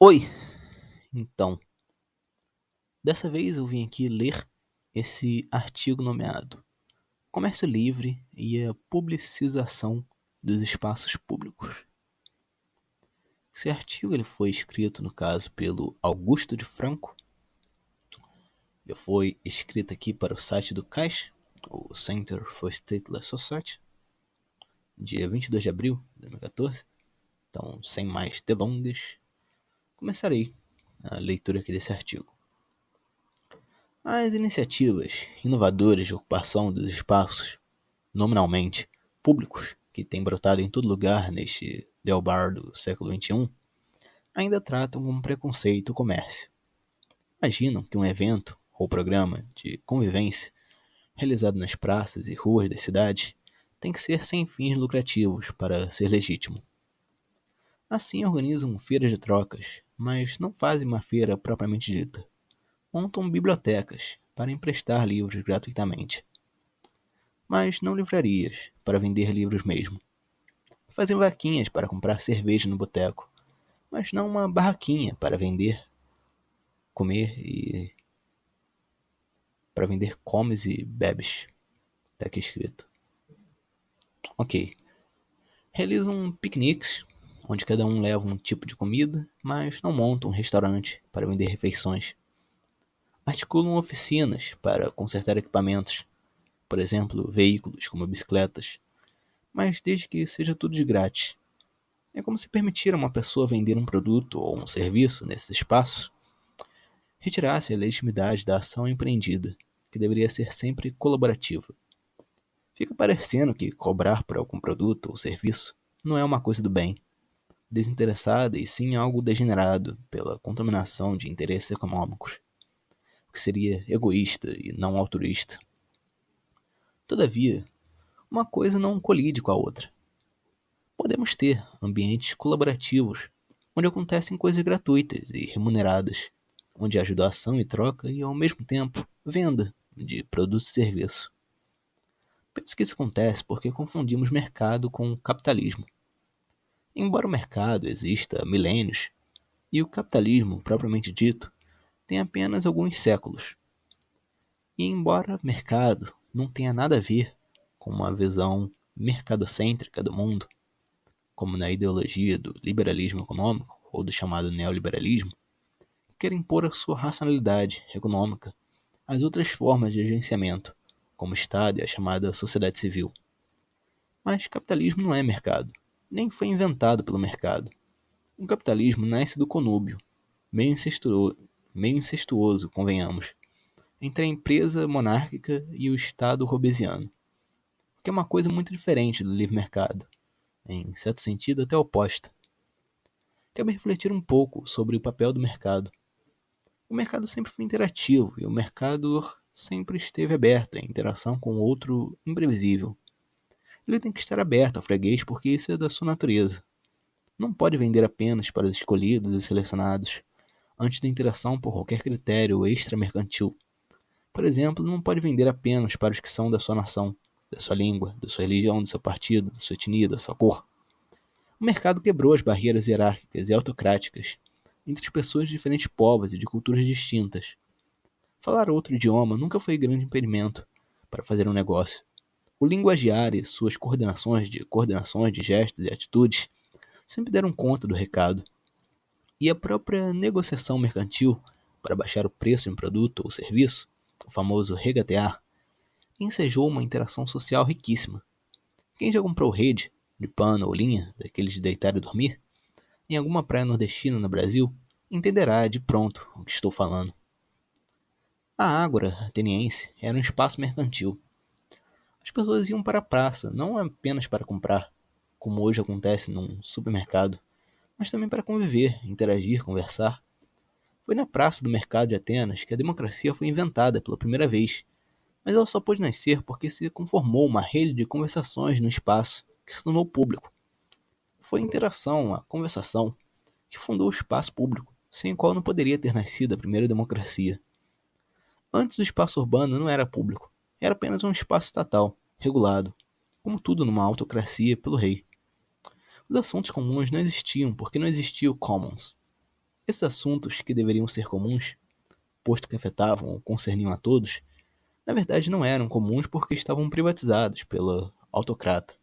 Oi! Então, dessa vez eu vim aqui ler esse artigo nomeado Comércio Livre e a Publicização dos Espaços Públicos. Esse artigo ele foi escrito, no caso, pelo Augusto de Franco. Ele foi escrito aqui para o site do CAS, o Center for Stateless Society, dia 22 de abril de 2014. Então, sem mais delongas, começarei a leitura aqui desse artigo. As iniciativas inovadoras de ocupação dos espaços, nominalmente públicos, que têm brotado em todo lugar neste Delbar do século XXI, ainda tratam como preconceito o comércio. Imaginam que um evento ou programa de convivência realizado nas praças e ruas das cidades tem que ser sem fins lucrativos para ser legítimo. Assim organizam feiras de trocas, mas não fazem uma feira propriamente dita. Montam bibliotecas para emprestar livros gratuitamente, mas não livrarias para vender livros mesmo. Fazem vaquinhas para comprar cerveja no boteco, mas não uma barraquinha para vender, para vender comes e bebes. Tá aqui escrito. Ok. Realizam piqueniques, onde cada um leva um tipo de comida, mas não montam um restaurante para vender refeições. Articulam oficinas para consertar equipamentos, por exemplo, veículos como bicicletas, mas desde que seja tudo de grátis. É como se permitir a uma pessoa vender um produto ou um serviço nesses espaços retirasse a legitimidade da ação empreendida, que deveria ser sempre colaborativa. Fica parecendo que cobrar por algum produto ou serviço não é uma coisa do bem, desinteressada e sim algo degenerado pela contaminação de interesses econômicos, o que seria egoísta e não altruísta. Todavia, uma coisa não colide com a outra. Podemos ter ambientes colaborativos, onde acontecem coisas gratuitas e remuneradas, onde há doação e troca e, ao mesmo tempo, venda de produtos e serviços. Penso que isso acontece porque confundimos mercado com capitalismo. Embora o mercado exista há milênios, e o capitalismo, propriamente dito, tem apenas alguns séculos. E embora mercado não tenha nada a ver com uma visão mercadocêntrica do mundo, como na ideologia do liberalismo econômico ou do chamado neoliberalismo, quer impor a sua racionalidade econômica às outras formas de agenciamento, como o Estado e a chamada sociedade civil. Mas capitalismo não é mercado, nem foi inventado pelo mercado. O capitalismo nasce do conúbio, meio incestuoso, convenhamos, entre a empresa monárquica e o Estado robesiano, que é uma coisa muito diferente do livre mercado, em certo sentido até oposta. Quero refletir um pouco sobre o papel do mercado. O mercado sempre foi interativo e o mercado sempre esteve aberto à interação com outro imprevisível. Ele tem que estar aberto ao freguês porque isso é da sua natureza. Não pode vender apenas para os escolhidos e selecionados, antes da interação por qualquer critério extra-mercantil. Por exemplo, não pode vender apenas para os que são da sua nação, da sua língua, da sua religião, do seu partido, da sua etnia, da sua cor. O mercado quebrou as barreiras hierárquicas e autocráticas entre as pessoas de diferentes povos e de culturas distintas. Falar outro idioma nunca foi grande impedimento para fazer um negócio. O linguagiário e suas coordenações de gestos e atitudes sempre deram conta do recado. E a própria negociação mercantil para baixar o preço em um produto ou serviço, o famoso regatear, ensejou uma interação social riquíssima. Quem já comprou rede, de pano ou linha, daqueles de deitar e dormir, em alguma praia nordestina no Brasil, entenderá de pronto o que estou falando. A Ágora ateniense era um espaço mercantil. As pessoas iam para a praça, não apenas para comprar, como hoje acontece num supermercado, mas também para conviver, interagir, conversar. Foi na praça do mercado de Atenas que a democracia foi inventada pela primeira vez, mas ela só pôde nascer porque se conformou uma rede de conversações no espaço que se tornou público. Foi a interação, a conversação, que fundou o espaço público, sem o qual não poderia ter nascido a primeira democracia. Antes o espaço urbano não era público, era apenas um espaço estatal, regulado, como tudo numa autocracia pelo rei. Os assuntos comuns não existiam porque não existia o commons. Esses assuntos que deveriam ser comuns, posto que afetavam ou concerniam a todos, na verdade não eram comuns porque estavam privatizados pelo autocrata,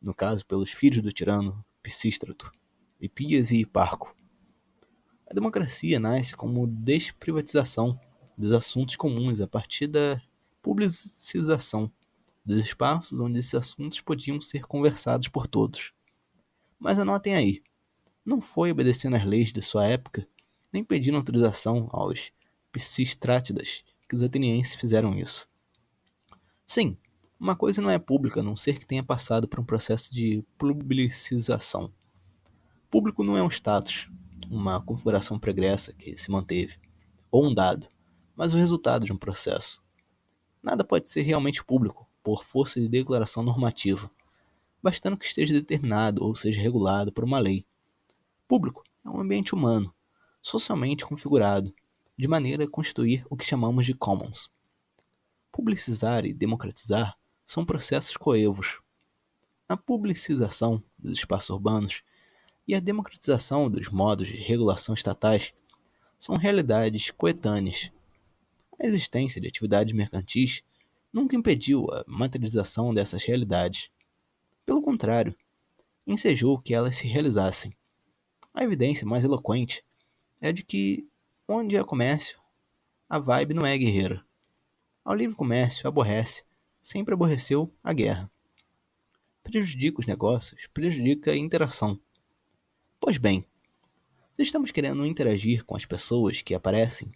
no caso pelos filhos do tirano Pisístrato, Hipias e Hiparco. A democracia nasce como desprivatização dos assuntos comuns a partir da publicização dos espaços onde esses assuntos podiam ser conversados por todos. Mas anotem aí, não foi obedecendo às leis de sua época, nem pedindo autorização aos Pisístrátidas que os atenienses fizeram isso. Sim, uma coisa não é pública a não ser que tenha passado por um processo de publicização. Público não é um status, uma configuração pregressa que se manteve, ou um dado, mas o resultado de um processo. Nada pode ser realmente público por força de declaração normativa, bastando que esteja determinado ou seja regulado por uma lei. Público é um ambiente humano, socialmente configurado, de maneira a constituir o que chamamos de commons. Publicizar e democratizar são processos coevos. A publicização dos espaços urbanos e a democratização dos modos de regulação estatais são realidades coetâneas. A existência de atividades mercantis nunca impediu a materialização dessas realidades. Pelo contrário, ensejou que elas se realizassem. A evidência mais eloquente é a de que, onde há comércio, a vibe não é guerreira. Ao livre comércio aborrece, sempre aborreceu a guerra. Prejudica os negócios, prejudica a interação. Pois bem, se estamos querendo interagir com as pessoas que aparecem,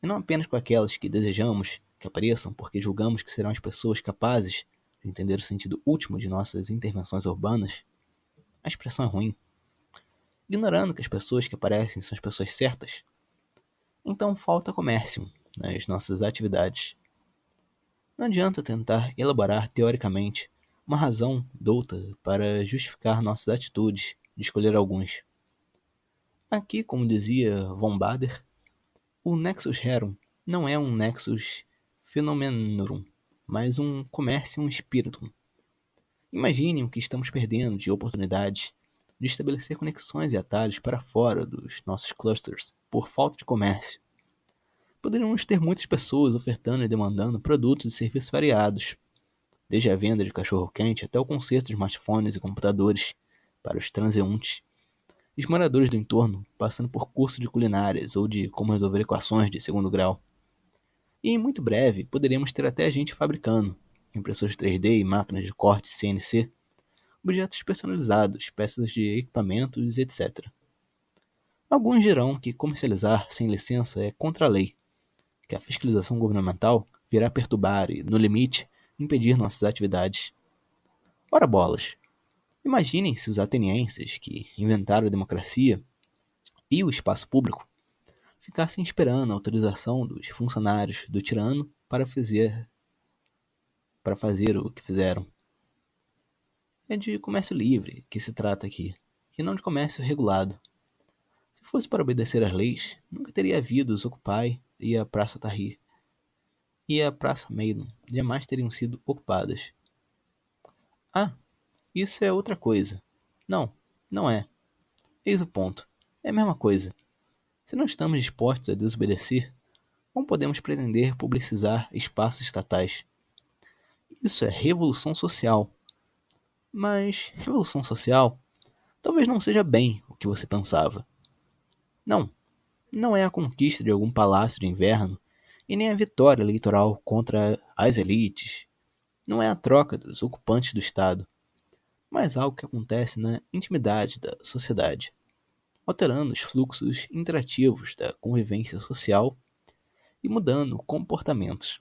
e não apenas com aquelas que desejamos que apareçam porque julgamos que serão as pessoas capazes de entender o sentido último de nossas intervenções urbanas, a expressão é ruim. Ignorando que as pessoas que aparecem são as pessoas certas, então falta comércio nas nossas atividades. Não adianta tentar elaborar teoricamente uma razão douta para justificar nossas atitudes de escolher alguns. Aqui, como dizia von Bader, o nexus rerum não é um nexus phenomeноrum, mas um commercium spiritum. Imaginem o que estamos perdendo de oportunidades de estabelecer conexões e atalhos para fora dos nossos clusters por falta de comércio. Poderíamos ter muitas pessoas ofertando e demandando produtos e serviços variados, desde a venda de cachorro-quente até o conserto de smartphones e computadores para os transeuntes. Os moradores do entorno passando por cursos de culinárias ou de como resolver equações de segundo grau. E em muito breve poderemos ter até gente fabricando, impressoras 3D e máquinas de corte CNC, objetos personalizados, peças de equipamentos, etc. Alguns dirão que comercializar sem licença é contra a lei, que a fiscalização governamental virá perturbar e, no limite, impedir nossas atividades. Ora bolas! Imaginem se os atenienses, que inventaram a democracia e o espaço público, ficassem esperando a autorização dos funcionários do tirano para fazer o que fizeram. É de comércio livre que se trata aqui, e não de comércio regulado. Se fosse para obedecer às leis, nunca teria havido os Occupy e a Praça Tahrir e a Praça Maidan jamais teriam sido ocupadas. Ah, isso é outra coisa. Não, não é. Eis o ponto. É a mesma coisa. Se não estamos dispostos a desobedecer, como podemos pretender publicizar espaços estatais? Isso é revolução social. Mas revolução social talvez não seja bem o que você pensava. Não, não é a conquista de algum palácio de inverno e nem a vitória eleitoral contra as elites. Não é a troca dos ocupantes do Estado, mas algo que acontece na intimidade da sociedade, alterando os fluxos interativos da convivência social e mudando comportamentos.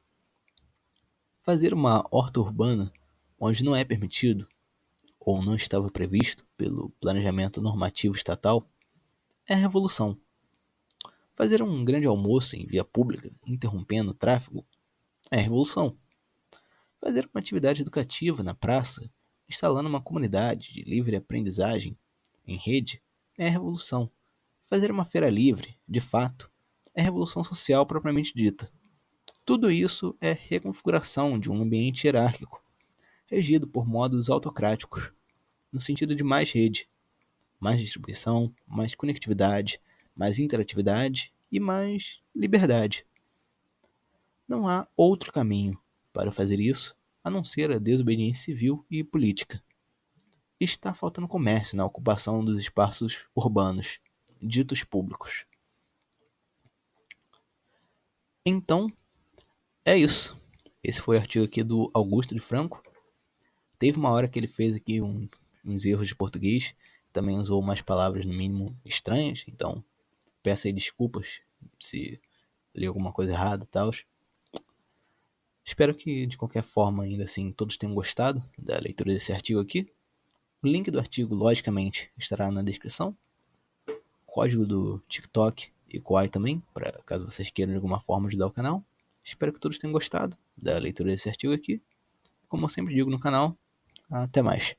Fazer uma horta urbana onde não é permitido ou não estava previsto pelo planejamento normativo estatal é revolução. Fazer um grande almoço em via pública, interrompendo o tráfego, é revolução. Fazer uma atividade educativa na praça, instalando uma comunidade de livre aprendizagem em rede, é revolução. Fazer uma feira livre, de fato, é revolução social propriamente dita. Tudo isso é reconfiguração de um ambiente hierárquico, regido por modos autocráticos, no sentido de mais rede, mais distribuição, mais conectividade, mais interatividade e mais liberdade. Não há outro caminho para fazer isso a não ser a desobediência civil e política. Está faltando comércio na ocupação dos espaços urbanos, ditos públicos. Então, é isso. Esse foi o artigo aqui do Augusto de Franco. Teve uma hora que ele fez aqui uns erros de português, também usou umas palavras no mínimo estranhas, então peço aí desculpas se li alguma coisa errada e tal. Espero que de qualquer forma ainda assim todos tenham gostado da leitura desse artigo aqui. O link do artigo, logicamente, estará na descrição. Código do TikTok e Kwai também, para caso vocês queiram de alguma forma ajudar o canal. Espero que todos tenham gostado da leitura desse artigo aqui. Como eu sempre digo no canal, até mais.